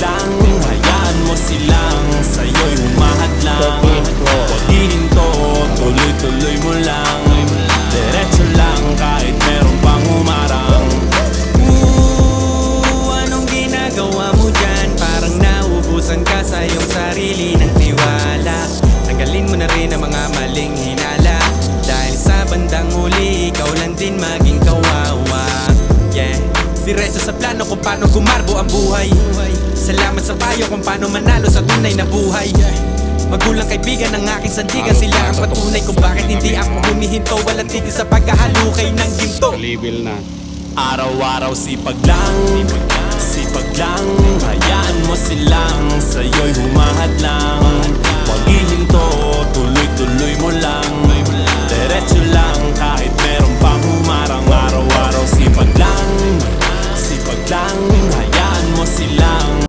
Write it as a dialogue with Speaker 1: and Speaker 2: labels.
Speaker 1: lang, hayaan mo silang sa'yo'y humahadlang. Huwag hihinto, tuloy-tuloy mo lang. Diretso lang kahit meron pang humarang.
Speaker 2: Anong ginagawa mo dyan? Parang nauubusan ka sa iyong sarili ng tiwala. Tanggalin mo na rin ang mga maling hinala, dahil sa bandang huli, ikaw lang din maging kawawa. Yeah, diretso sa plano kung paano gumarbo ang buhay. Salamat sa payo kung paano manalo sa tunay na buhay. Magulang kaibigan ng aking sandigan, sila ang patunay kung bakit hindi ako humihinto. Walang tigil sa pagkahalukay ng ginto.
Speaker 3: Level na.
Speaker 1: Araw-araw sipag lang, sipag lang. Hayaan mo silang sa'yo'y humahadlang.